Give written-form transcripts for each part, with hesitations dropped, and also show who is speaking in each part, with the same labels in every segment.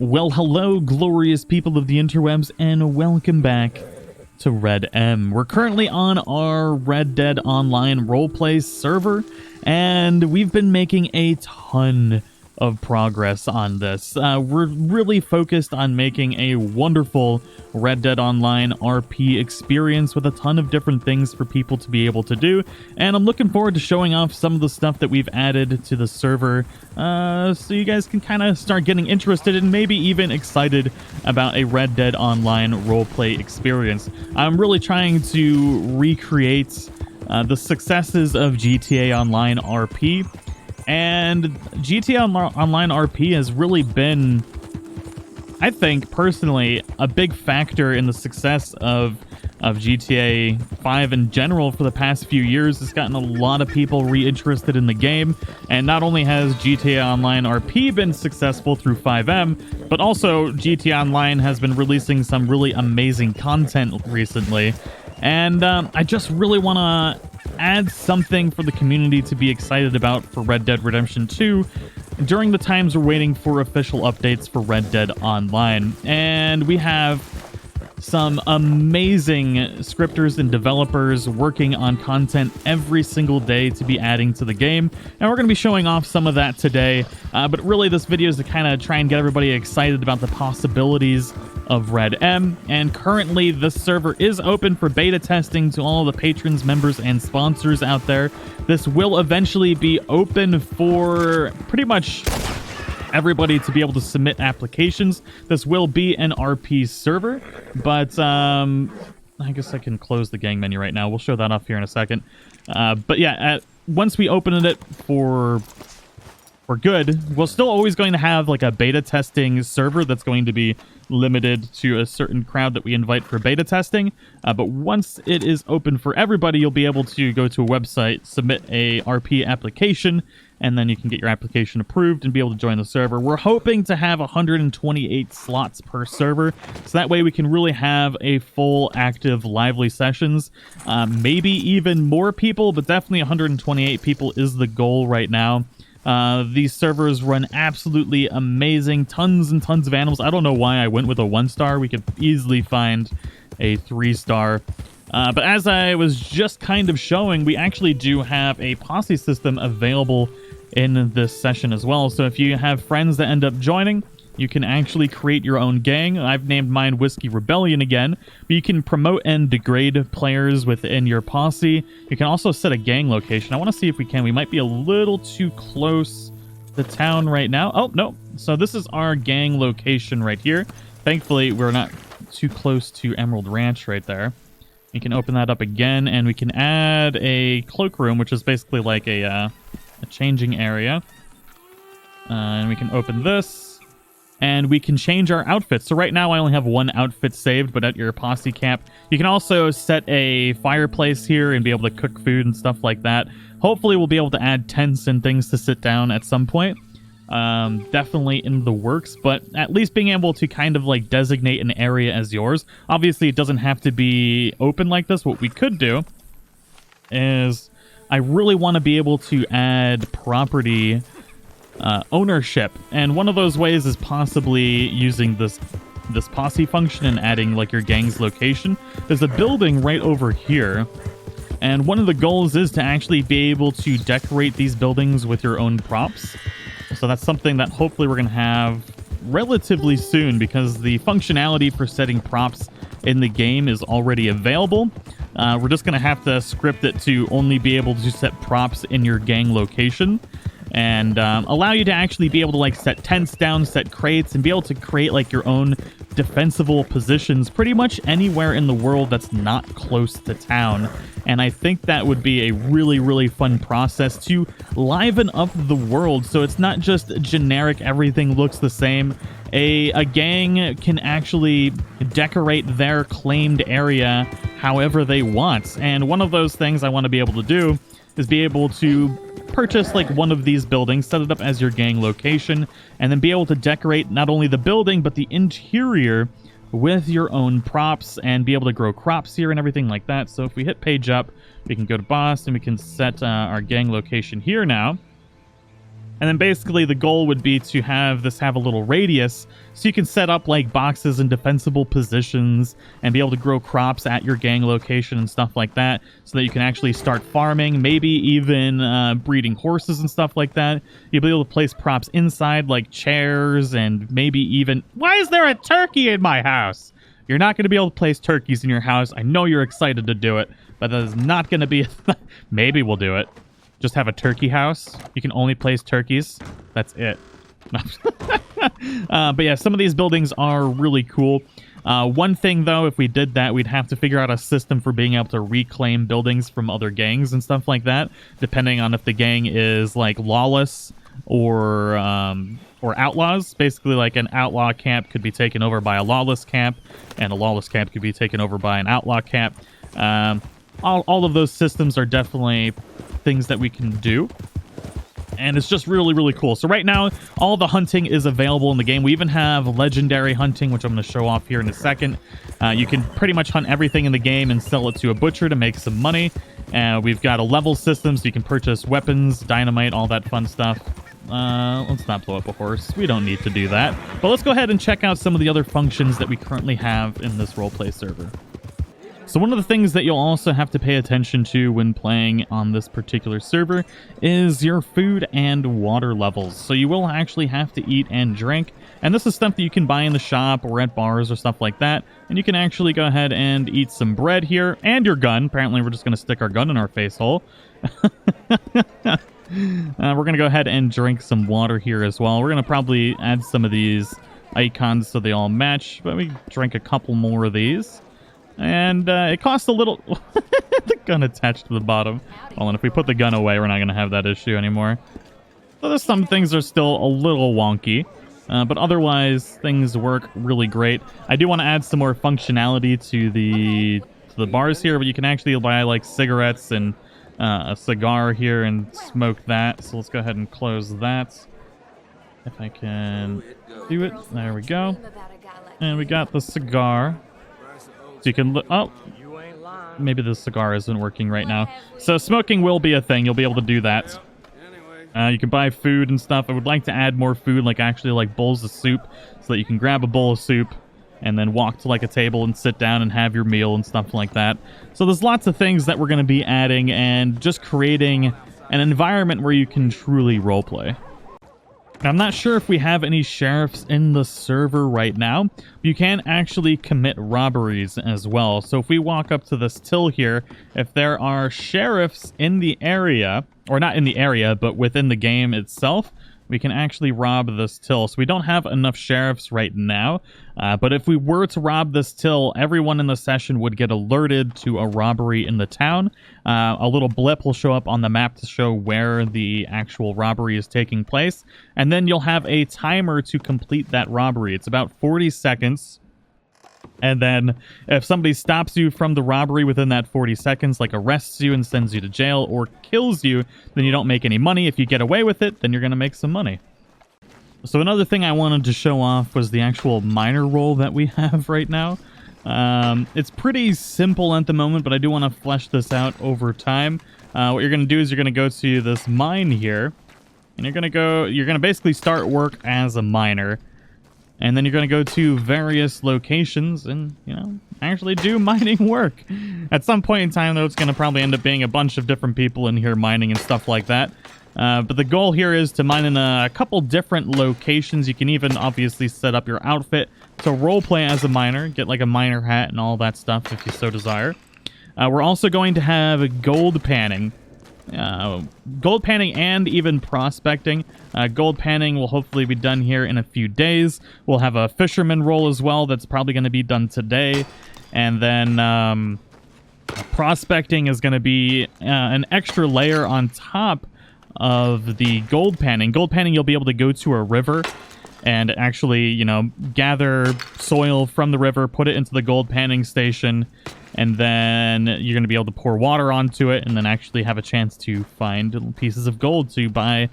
Speaker 1: Well, hello, glorious people of the interwebs, and welcome back to RedM. We're currently on our Red Dead Online roleplay server, and we've been making a ton of progress on this. We're really focused on making a wonderful Red Dead Online RP experience with a ton of different things for people to be able to do, and I'm looking forward to showing off some of the stuff that we've added to the server, so you guys can kind of start getting interested and maybe even excited about a Red Dead Online roleplay experience. I'm really trying to recreate the successes of GTA Online RP, and GTA Online RP has really been, I think, personally, a big factor in the success of GTA 5 in general for the past few years. It's gotten a lot of people reinterested in the game, and not only has GTA Online RP been successful through 5M, but also GTA Online has been releasing some really amazing content recently, and I just really want to add something for the community to be excited about for Red Dead Redemption 2 during the times we're waiting for official updates for Red Dead Online. And we have some amazing scripters and developers working on content every single day to be adding to the game, and we're going to be showing off some of that today. But really, this video is to kind of try and get everybody excited about the possibilities of RedM, and currently the server is open for beta testing to all of the patrons, members, and sponsors out there. This will eventually be open for pretty much everybody to be able to submit applications. This will be an RP server, but I guess I can close the gang menu right now. We'll show that off here in a second. But yeah, once we open it for good, we're still always going to have like a beta testing server that's going to be limited to a certain crowd that we invite for beta testing. But once it is open for everybody, you'll be able to go to a website, submit a RP application, and then you can get your application approved and be able to join the server. We're hoping to have 128 slots per server, so that way we can really have a full, active, lively sessions. Maybe even more people, but definitely 128 people is the goal right now. These servers run absolutely amazing. Tons and tons of animals. I don't know why I went with a 1-star. We could easily find a 3-star. But as I was just kind of showing, we actually do have a Posse system available in this session as well. So if you have friends that end up joining, you can actually create your own gang. I've named mine Whiskey Rebellion again, but you can promote and degrade players within your posse. You can also set a gang location. I want to see if we can. We might be a little too close to town right now. Oh, no. So this is our gang location right here. Thankfully, we're not too close to Emerald Ranch right there. You can open that up again, and we can add a cloakroom, which is basically like a changing area. And we can open this, and we can change our outfits. So right now I only have one outfit saved, but at your posse camp, you can also set a fireplace here and be able to cook food and stuff like that. Hopefully we'll be able to add tents and things to sit down at some point. Definitely in the works, but at least being able to kind of like designate an area as yours. Obviously it doesn't have to be open like this. What we could do is I really want to be able to add property ownership, and one of those ways is possibly using this posse function and adding like your gang's location. There's a building right over here, and one of the goals is to actually be able to decorate these buildings with your own props. So that's something that hopefully we're going to have relatively soon, because the functionality for setting props in the game is already available. We're just going to have to script it to only be able to set props in your gang location, and allow you to actually be able to like set tents down, set crates, and be able to create like your own defensible positions pretty much anywhere in the world that's not close to town. And I think that would be a really, really fun process to liven up the world, so it's not just generic, everything looks the same. A gang can actually decorate their claimed area however they want, and one of those things I want to be able to do is be able to purchase like one of these buildings, set it up as your gang location, and then be able to decorate not only the building but the interior with your own props, and be able to grow crops here and everything like that. So if we hit page up, we can go to boss and we can set our gang location here now. And then basically the goal would be to have this have a little radius so you can set up like boxes in defensible positions and be able to grow crops at your gang location and stuff like that so that you can actually start farming, maybe even breeding horses and stuff like that. You'll be able to place props inside like chairs and maybe even... Why is there a turkey in my house? You're not going to be able to place turkeys in your house. I know you're excited to do it, but that is not going to be... Maybe we'll do it. Just have a turkey house. You can only place turkeys. That's it. But yeah, some of these buildings are really cool. One thing, though, if we did that, we'd have to figure out a system for being able to reclaim buildings from other gangs and stuff like that, depending on if the gang is, like, lawless or outlaws. Basically, like, an outlaw camp could be taken over by a lawless camp, and a lawless camp could be taken over by an outlaw camp. All of those systems are definitely things that we can do, and it's just really, really cool. So right now, all the hunting is available in the game. We even have legendary hunting, which I'm going to show off here in a second. You can pretty much hunt everything in the game and sell it to a butcher to make some money. We've got a level system, so you can purchase weapons, dynamite, all that fun stuff. Let's not blow up a horse. We don't need to do that. But let's go ahead and check out some of the other functions that we currently have in this roleplay server. So one of the things that you'll also have to pay attention to when playing on this particular server is your food and water levels. So you will actually have to eat and drink, and this is stuff that you can buy in the shop or at bars or stuff like that. And you can actually go ahead and eat some bread here, and your gun. Apparently we're just going to stick our gun in our face hole. We're going to go ahead and drink some water here as well. We're going to probably add some of these icons so they all match, but we drink a couple more of these. And it costs a little... the gun attached to the bottom. Well, and if we put the gun away, we're not going to have that issue anymore. So there's some things are still a little wonky. But otherwise, things work really great. I do want to add some more functionality to the bars here, but you can actually buy like cigarettes and a cigar here and smoke that. So let's go ahead and close that. If I can do it. There we go. And we got the cigar. So you can look... Oh, maybe the cigar isn't working right now. So smoking will be a thing. You'll be able to do that. You can buy food and stuff. I would like to add more food, like actually like bowls of soup, so that you can grab a bowl of soup and then walk to like a table and sit down and have your meal and stuff like that. So there's lots of things that we're going to be adding and just creating an environment where you can truly roleplay. I'm not sure if we have any sheriffs in the server right now. You can actually commit robberies as well. So if we walk up to this till here, if there are sheriffs in the area, or not in the area, but within the game itself, we can actually rob this till. So we don't have enough sheriffs right now, but if we were to rob this till, everyone in the session would get alerted to a robbery in the town. A little blip will show up on the map to show where the actual robbery is taking place, and then you'll have a timer to complete that robbery. It's about 40 seconds. And then if somebody stops you from the robbery within that 40 seconds, like arrests you and sends you to jail or kills you, then you don't make any money. If you get away with it, then you're going to make some money. So another thing I wanted to show off was the actual miner role that we have right now. It's pretty simple at the moment, but I do want to flesh this out over time. What you're going to do is you're going to go to this mine here, and you're going to basically start work as a miner. And then you're going to go to various locations and, you know, actually do mining work. At some point in time, though, it's going to probably end up being a bunch of different people in here mining and stuff like that. But the goal here is to mine in a couple different locations. You can even obviously set up your outfit to roleplay as a miner, get like a miner hat and all that stuff if you so desire. We're also going to have gold panning. Gold panning and even prospecting. Gold panning will hopefully be done here in a few days. We'll have a fisherman role as well that's probably going to be done today. And then prospecting is going to be an extra layer on top of the gold panning. Gold panning, you'll be able to go to a river and actually, you know, gather soil from the river, put it into the gold panning station, and then you're going to be able to pour water onto it and then actually have a chance to find pieces of gold to buy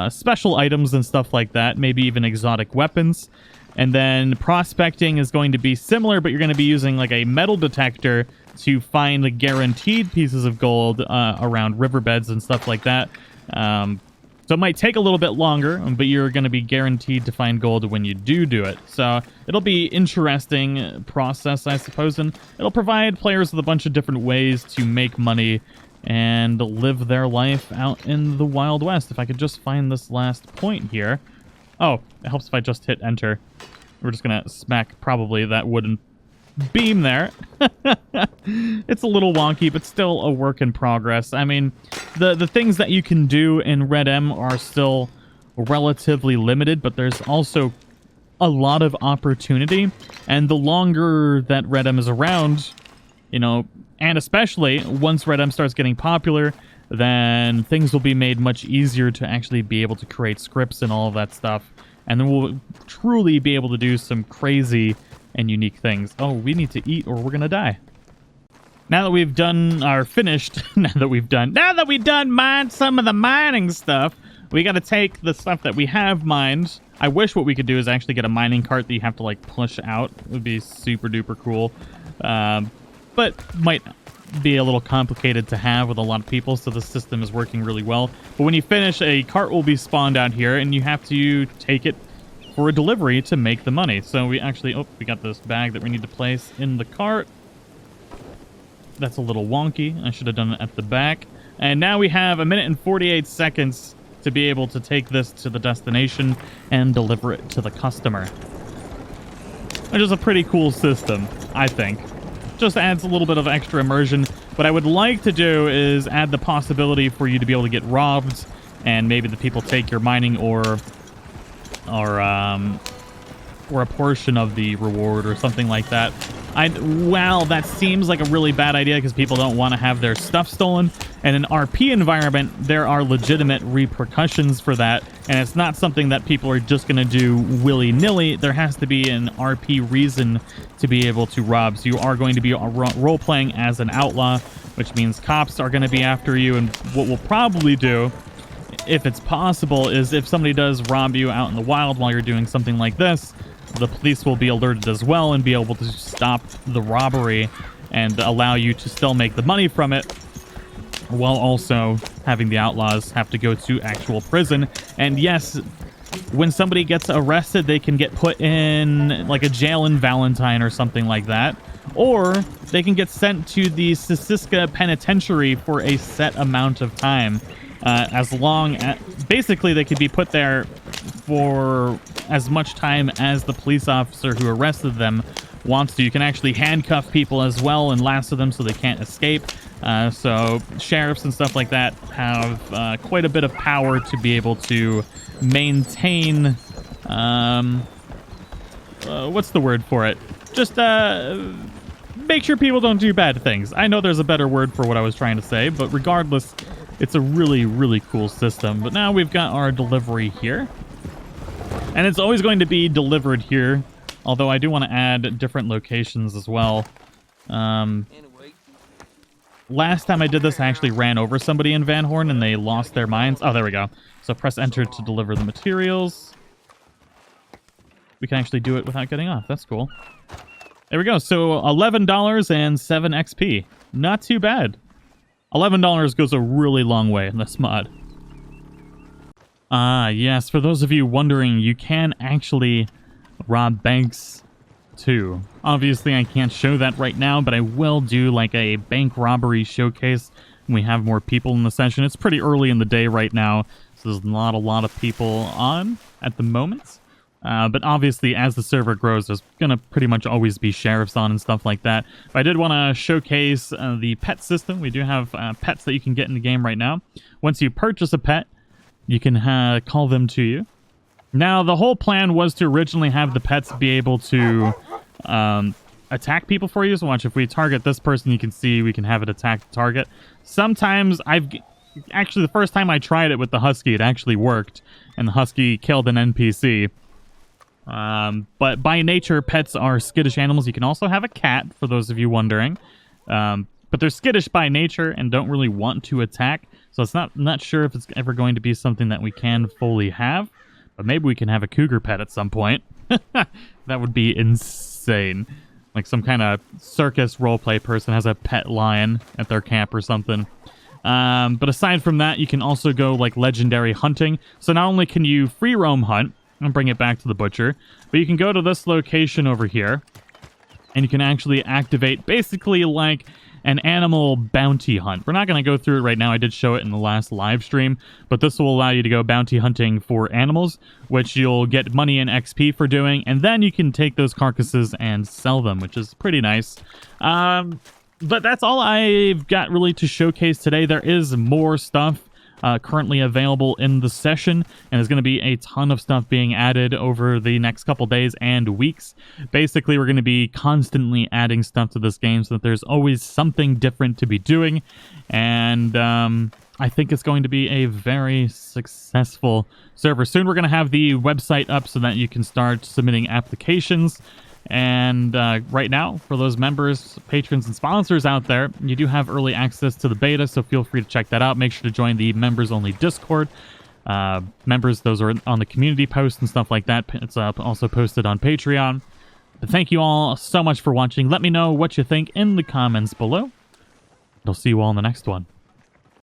Speaker 1: special items and stuff like that, maybe even exotic weapons. And then prospecting is going to be similar, but you're going to be using like a metal detector to find the guaranteed pieces of gold around riverbeds and stuff like that. So it might take a little bit longer, but you're going to be guaranteed to find gold when you do it. So it'll be interesting process, I suppose, and it'll provide players with a bunch of different ways to make money and live their life out in the Wild West. If I could just find this last point here. Oh, it helps if I just hit enter. We're just going to smack probably that wooden beam there. It's a little wonky, but still a work in progress. I mean, the things that you can do in RedM are still relatively limited, but there's also a lot of opportunity. And the longer that RedM is around, you know, and especially once RedM starts getting popular, then things will be made much easier to actually be able to create scripts and all of that stuff. And then we'll truly be able to do some crazy and unique things. Oh, we need to eat or we're gonna die. Now that we've done our finished, now that we've done mined some of the mining stuff, we gotta take the stuff that we have mined. I wish what we could do is actually get a mining cart that you have to like push out. It would be super duper cool. But might be a little complicated to have with a lot of people, so the system is working really well. But when you finish, a cart will be spawned out here, and you have to take it for a delivery to make the money. So we actually, oh, we got this bag that we need to place in the cart. That's a little wonky. I should have done it at the back. And now we have 1 minute and 48 seconds to be able to take this to the destination and deliver it to the customer. Which is a pretty cool system, I think. Just adds a little bit of extra immersion. What I would like to do is add the possibility for you to be able to get robbed, and maybe the people take your mining or a portion of the reward or something like that. Well, that seems like a really bad idea because people don't want to have their stuff stolen. And in an RP environment, there are legitimate repercussions for that. And it's not something that people are just going to do willy-nilly. There has to be an RP reason to be able to rob. So you are going to be role-playing as an outlaw, which means cops are going to be after you. And what we'll probably do, if it's possible, is if somebody does rob you out in the wild while you're doing something like this, the police will be alerted as well and be able to stop the robbery and allow you to still make the money from it, while also having the outlaws have to go to actual prison. And yes, when somebody gets arrested, they can get put in like a jail in Valentine or something like that. Or they can get sent to the Sissiska Penitentiary for a set amount of time. As long as, basically, they could be put there for as much time as the police officer who arrested them wants to. You can actually handcuff people as well and lasso them so they can't escape. So sheriffs and stuff like that have quite a bit of power to be able to maintain, what's the word for it? Just make sure people don't do bad things. I know there's a better word for what I was trying to say, but regardless, it's a really, really cool system. But now we've got our delivery here. And it's always going to be delivered here, although I do want to add different locations as well. Last time I did this, I actually ran over somebody in Van Horn and they lost their minds. Oh, there we go. So press enter to deliver the materials. We can actually do it without getting off. That's cool. There we go. So $11 and 7 XP. Not too bad. $11 goes a really long way in this mod. Yes, for those of you wondering, you can actually rob banks too. Obviously, I can't show that right now, but I will do like a bank robbery showcase when we have more people in the session. It's pretty early in the day right now, so there's not a lot of people on at the moment. But obviously, as the server grows, there's going to pretty much always be sheriffs on and stuff like that. But I did want to showcase the pet system. We do have pets that you can get in the game right now. Once you purchase a pet, you can call them to you. Now, the whole plan was to originally have the pets be able to attack people for you. So watch, if we target this person, you can see we can have it attack the target. Sometimes actually, the first time I tried it with the Husky, it actually worked. And the Husky killed an NPC. But by nature, pets are skittish animals. You can also have a cat, for those of you wondering. But they're skittish by nature and don't really want to attack. So I'm not sure if it's ever going to be something that we can fully have. But maybe we can have a cougar pet at some point. That would be insane. Like some kind of circus roleplay person has a pet lion at their camp or something. But aside from that, you can also go like legendary hunting. So not only can you free roam hunt and bring it back to the butcher, but you can go to this location over here and you can actually activate basically like an animal bounty hunt. We're not going to go through it right now. I did show it in the last live stream, but this will allow you to go bounty hunting for animals, which you'll get money and XP for doing, and then you can take those carcasses and sell them, which is pretty nice. But that's all I've got really to showcase today. There is more stuff currently available in the session, and there's going to be a ton of stuff being added over the next couple days and weeks. Basically, we're going to be constantly adding stuff to this game so that there's always something different to be doing, and I think it's going to be a very successful server. Soon we're going to have the website up so that you can start submitting applications. And right now, for those members, patrons, and sponsors out there, you do have early access to the beta, so feel free to check that out. Make sure to join the members-only Discord. Members, those are on the community posts and stuff like that. It's also posted on Patreon. But thank you all so much for watching. Let me know what you think in the comments below. I'll see you all in the next one.